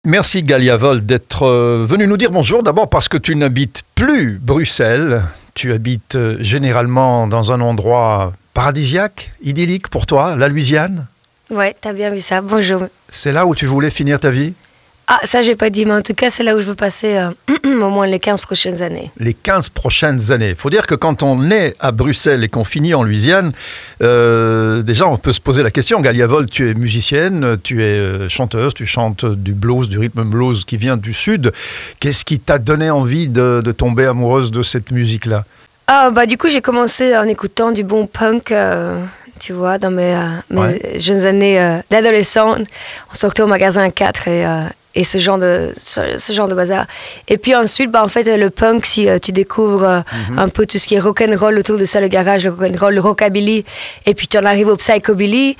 Merci Galia Volt d'être venu nous dire bonjour. D'abord parce que tu n'habites plus Bruxelles. Tu habites généralement dans un endroit paradisiaque, idyllique pour toi, la Louisiane. Ouais, t'as bien vu ça. Bonjour. C'est là où tu voulais finir ta vie? Ah, ça j'ai pas dit, mais en tout cas c'est là où je veux passer au moins les 15 prochaines années. Les 15 prochaines années. Il faut dire que quand on est à Bruxelles et qu'on finit en Louisiane, déjà on peut se poser la question. Galia Volt, tu es musicienne, tu es chanteuse, tu chantes du blues, du rhythm blues qui vient du sud. Qu'est-ce qui t'a donné envie de tomber amoureuse de cette musique-là? Ah bah du coup j'ai commencé en écoutant du bon punk. Tu vois, dans mes jeunes années d'adolescent, on sortait au magasin 4 et ce genre de bazar. Et puis ensuite, bah, en fait, le punk, si tu découvres un peu tout ce qui est rock'n'roll autour de ça, le garage, le rock'n'roll, le rockabilly, et puis tu en arrives au psychobilly,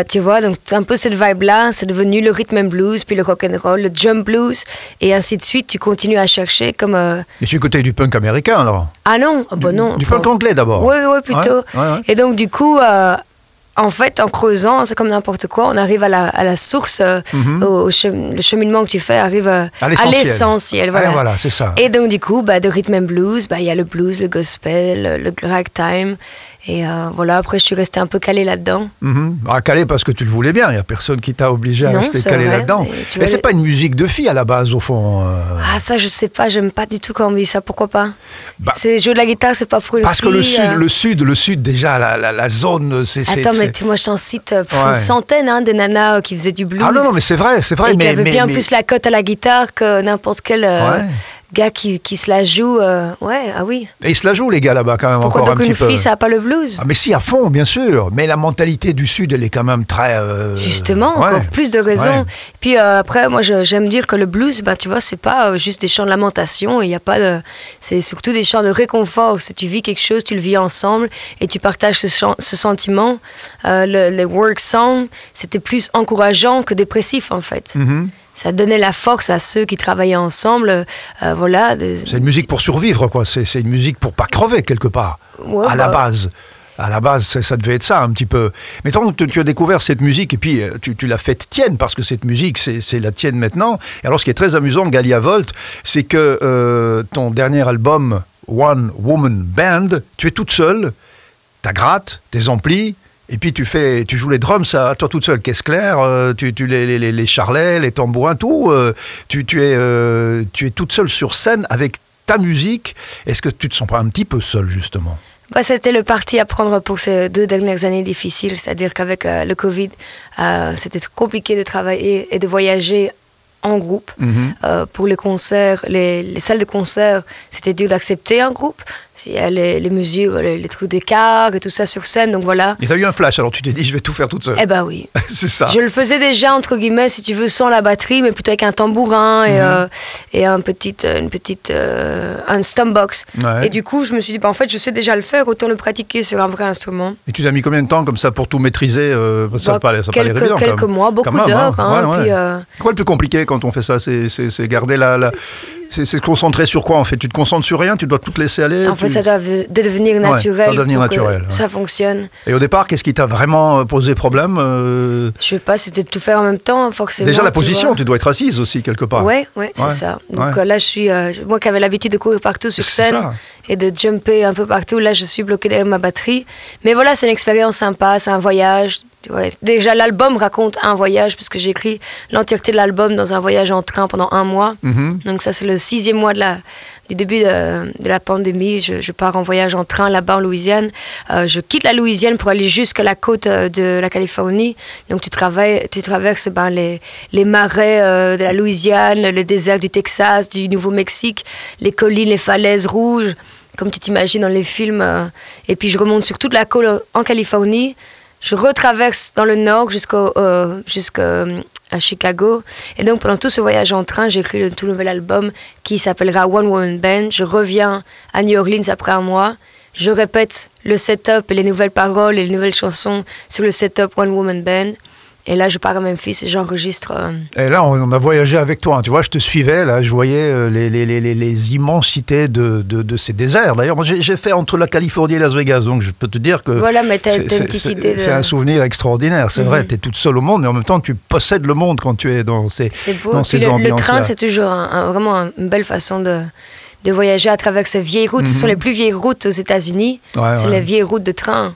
tu vois, donc un peu cette vibe-là, c'est devenu le rhythm and blues, puis le rock'n'roll, le jump blues, et ainsi de suite, tu continues à chercher comme... Et tu écoutais du punk américain, alors? Ah non, bah non. Du punk anglais, d'abord? Oui, plutôt. Ouais. Et donc, du coup... en fait, en creusant, c'est comme n'importe quoi, on arrive à la source, le cheminement que tu fais arrive à l'essentiel. Voilà. Voilà, c'est ça. Et donc, du coup, de rhythm and blues, il y a le blues, le gospel, le ragtime. Et voilà, après, je suis restée un peu calée là-dedans. Calée parce que tu le voulais bien, il n'y a personne qui t'a obligé à rester calée là-dedans. Mais c'est pas une musique de fille à la base, au fond. Ah, ça, je sais pas, j'aime pas du tout quand on dit ça, pourquoi pas? C'est jouer de la guitare, c'est pas pour une fille. Parce que le sud, déjà, la zone, c'est... Attends, mais moi, je t'en cite une centaine de nanas qui faisaient du blues. Ah non, mais c'est vrai. Et qui avaient bien plus la cote à la guitare que n'importe quel... gars qui se la joue, oui. Et ils se la jouent, les gars, là-bas, quand même. Pourquoi encore un petit peu. Pourquoi une fille, ça n'a pas le blues? Ah, mais si, à fond, bien sûr. Mais la mentalité du Sud, elle est quand même très... Justement, encore plus de raisons. Ouais. Puis après, moi, j'aime dire que le blues, tu vois, c'est pas juste des chants de lamentation. Il y a pas de... C'est surtout des chants de réconfort. Si tu vis quelque chose, tu le vis ensemble et tu partages ce sentiment. Le work song, c'était plus encourageant que dépressif, en fait. Ça donnait la force à ceux qui travaillaient ensemble, voilà. C'est une musique pour survivre, quoi. C'est une musique pour pas crever, quelque part, à la base. À la base, ça devait être ça, un petit peu. Mais tant que tu as découvert cette musique, et puis tu l'as faite tienne, parce que cette musique, c'est la tienne maintenant. Et alors, ce qui est très amusant, Galia Volt, c'est que ton dernier album, One Woman Band, tu es toute seule, ta gratte, tes amplis, et puis tu joues les drums à toi toute seule, caisse claire, les charlets, les tambourins, tout. Tu es toute seule sur scène avec ta musique. Est-ce que tu te sens pas un petit peu seule, justement? C'était le parti à prendre pour ces 2 dernières années difficiles. C'est-à-dire qu'avec le Covid, c'était compliqué de travailler et de voyager en groupe. Pour les concerts, les salles de concert, c'était dur d'accepter un groupe. Il y a les mesures, les trucs d'écart et tout ça sur scène, donc voilà. Et t'as eu un flash, alors tu t'es dit, je vais tout faire toute seule. Eh ben oui. C'est ça. Je le faisais déjà, entre guillemets, si tu veux, sans la batterie, mais plutôt avec un tambourin et un stumbox. Ouais. Et du coup, je me suis dit, en fait, je sais déjà le faire, autant le pratiquer sur un vrai instrument. Et tu t'as mis combien de temps comme ça pour tout maîtriser? Ça pas quelques mois, beaucoup d'heures. Quoi le plus compliqué quand on fait ça? C'est garder c'est se concentrer sur quoi, en fait? Tu te concentres sur rien, tu dois tout te laisser aller? En fait, ça doit devenir naturel ça fonctionne. Et au départ, qu'est-ce qui t'a vraiment posé problème? Je sais pas, c'était de tout faire en même temps, forcément. Déjà, la position, tu dois être assise aussi, quelque part. Ouais, c'est ça. Donc là, je suis... moi qui avais l'habitude de courir partout sur scène et de jumper un peu partout, là, je suis bloquée derrière ma batterie. Mais voilà, c'est une expérience sympa, c'est un voyage. Ouais. Déjà, l'album raconte un voyage, puisque j'ai écrit l'entièreté de l'album dans un voyage en train pendant 1 mois. Donc ça, c'est le 6e mois du début de la pandémie. Je pars en voyage en train là-bas en Louisiane. Je quitte la Louisiane pour aller jusqu'à la côte de la Californie. Donc tu traverses les marais de la Louisiane, le désert du Texas, du Nouveau-Mexique, les collines, les falaises rouges, comme tu t'imagines dans les films. Et puis je remonte sur toute la côte en Californie. Je retraverse dans le nord jusqu'à Chicago. Et donc, pendant tout ce voyage en train, j'ai écrit le tout nouvel album qui s'appellera One Woman Band. Je reviens à New Orleans après 1 mois. Je répète le setup et les nouvelles paroles et les nouvelles chansons sur le setup One Woman Band. Et là, je pars à Memphis et j'enregistre. Et là, on a voyagé avec toi. Hein. Tu vois, je te suivais. Là, je voyais les immensités de ces déserts. D'ailleurs, moi, j'ai fait entre la Californie et Las Vegas. Donc, je peux te dire que voilà, mais t'as une petite idée. C'est un souvenir extraordinaire. C'est vrai, tu es toute seule au monde, mais en même temps, tu possèdes le monde quand tu es dans ces ambiances-là. Le train, c'est toujours vraiment une belle façon de voyager à travers ces vieilles routes. Ce sont les plus vieilles routes aux États-Unis. C'est les vieilles routes de train.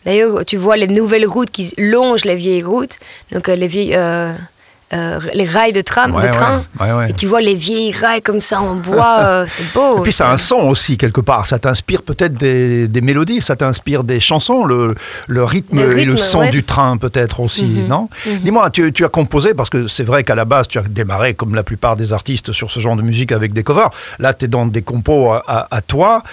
D'ailleurs, tu vois les nouvelles routes qui longent les vieilles routes, donc les rails de train, et tu vois les vieilles rails comme ça en bois, c'est beau. Et puis ça a un son aussi quelque part, ça t'inspire peut-être des mélodies, ça t'inspire des chansons, le rythme et le son du train peut-être aussi, non? Dis-moi, tu as composé, parce que c'est vrai qu'à la base tu as démarré comme la plupart des artistes sur ce genre de musique avec des covers, là tu es dans des compos à toi.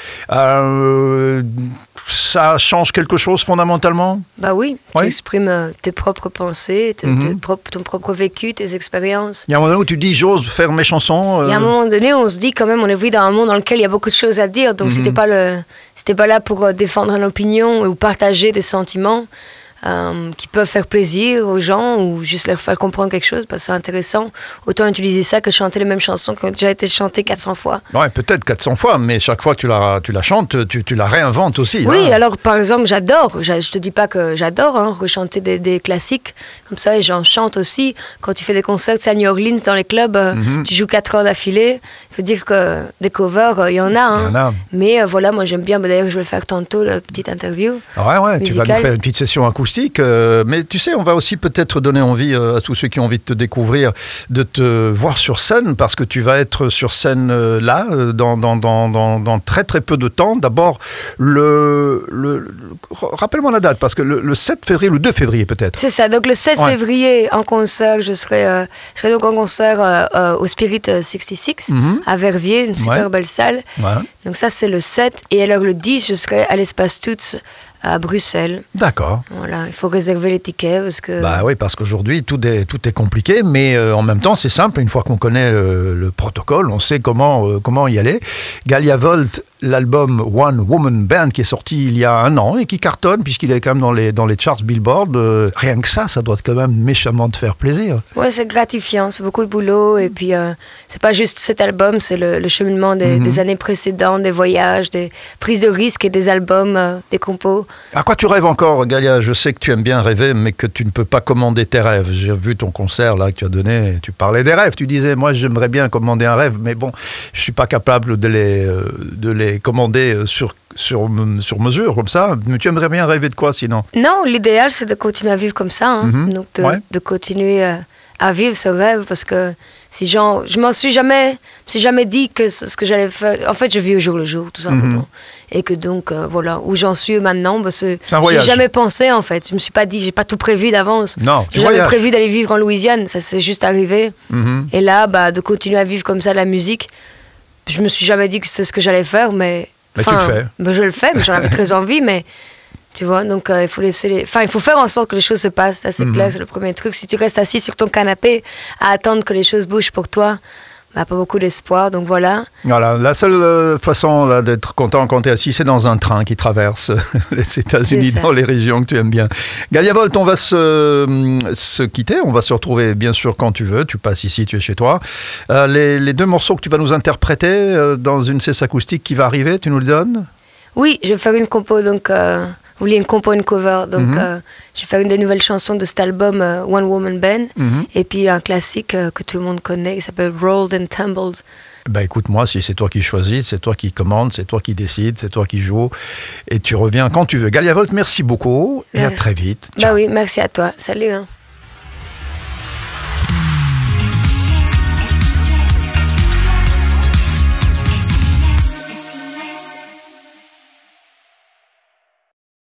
Ça change quelque chose fondamentalement? Bah oui, tu exprimes tes propres pensées, ton propre vécu, tes expériences. Il y a un moment donné où tu dis j'ose faire mes chansons. Il y a un moment donné où on se dit quand même on vit dans un monde dans lequel il y a beaucoup de choses à dire, donc c'était pas là pour défendre une opinion ou partager des sentiments qui peuvent faire plaisir aux gens ou juste leur faire comprendre quelque chose parce que c'est intéressant. Autant utiliser ça que chanter les mêmes chansons qui ont déjà été chantées 400 fois. Ouais, peut-être 400 fois, mais chaque fois que tu la chantes, tu la réinventes aussi. Oui, alors par exemple, j'adore, je te dis pas que j'adore rechanter des classiques comme ça et j'en chante aussi. Quand tu fais des concerts à New Orleans dans les clubs, tu joues 4 heures d'affilée. Il faut dire que des covers, il y en a. Il y en a. Mais voilà, moi j'aime bien, d'ailleurs je vais le faire tantôt, la petite interview. Ouais, tu vas nous faire une petite session acoustique. Mais tu sais, on va aussi peut-être donner envie à tous ceux qui ont envie de te découvrir, de te voir sur scène, parce que tu vas être sur scène là, dans très très peu de temps. D'abord, rappelle-moi la date, parce que le 7 février, le 2 février peut-être. C'est ça, donc le 7 février en concert, je serai donc en concert au Spirit 66 à Verviers, une super belle salle. Ouais. Donc ça c'est le 7, et alors le 10, je serai à l'Espace Toots à Bruxelles. D'accord. Voilà, il faut réserver les tickets parce que... Bah oui, parce qu'aujourd'hui, tout est compliqué, mais en même temps, c'est simple. Une fois qu'on connaît le protocole, on sait comment y aller. Galia Volt, l'album One Woman Band qui est sorti il y a 1 an et qui cartonne, puisqu'il est quand même dans les charts Billboard. Rien que ça doit quand même méchamment te faire plaisir. Ouais, c'est gratifiant, c'est beaucoup de boulot. Et puis, c'est pas juste cet album, c'est le cheminement des années précédentes, des voyages, des prises de risques et des albums, des compos. À quoi tu rêves encore, Galia? Je sais que tu aimes bien rêver, mais que tu ne peux pas commander tes rêves. J'ai vu ton concert là que tu as donné, tu parlais des rêves. Tu disais, moi j'aimerais bien commander un rêve, mais bon, je ne suis pas capable de les commander sur mesure, comme ça. Mais tu aimerais bien rêver de quoi sinon? Non, l'idéal c'est de continuer à vivre comme ça. Donc de continuer à vivre ce rêve, parce que je m'en suis jamais dit que ce que j'allais faire. En fait, je vis au jour le jour, tout simplement. Et que donc, voilà, où j'en suis maintenant, j'ai jamais pensé, en fait. Je me suis pas dit, j'ai pas tout prévu d'avance. Non, j'ai jamais prévu d'aller vivre en Louisiane, ça s'est juste arrivé. Et là, de continuer à vivre comme ça la musique, je me suis jamais dit que c'est ce que j'allais faire, mais tu le fais. Je le fais, mais j'en avais très envie, mais... Tu vois, donc il faut il faut faire en sorte que les choses se passent, ça c'est clair, c'est le premier truc. Si tu restes assis sur ton canapé à attendre que les choses bougent pour toi, pas beaucoup d'espoir, donc voilà. Voilà, la seule façon là, d'être content quand tu es assis, c'est dans un train qui traverse les États-Unis, dans les régions que tu aimes bien. Galia Volt, on va se quitter, on va se retrouver bien sûr quand tu veux, tu passes ici, tu es chez toi. Les 2 morceaux que tu vas nous interpréter dans une session acoustique qui va arriver, tu nous le donnes? Oui, je vais faire une compo, donc... Vous voulez une compo, une cover, donc je vais faire une des nouvelles chansons de cet album One Woman Band, et puis un classique que tout le monde connaît qui s'appelle Rolled and Tumbled. Écoute, moi, si c'est toi qui choisis, c'est toi qui commandes, c'est toi qui décides, c'est toi qui joues, et tu reviens quand tu veux. Galia Volt, merci beaucoup, et à très vite. Oui, merci à toi. Salut.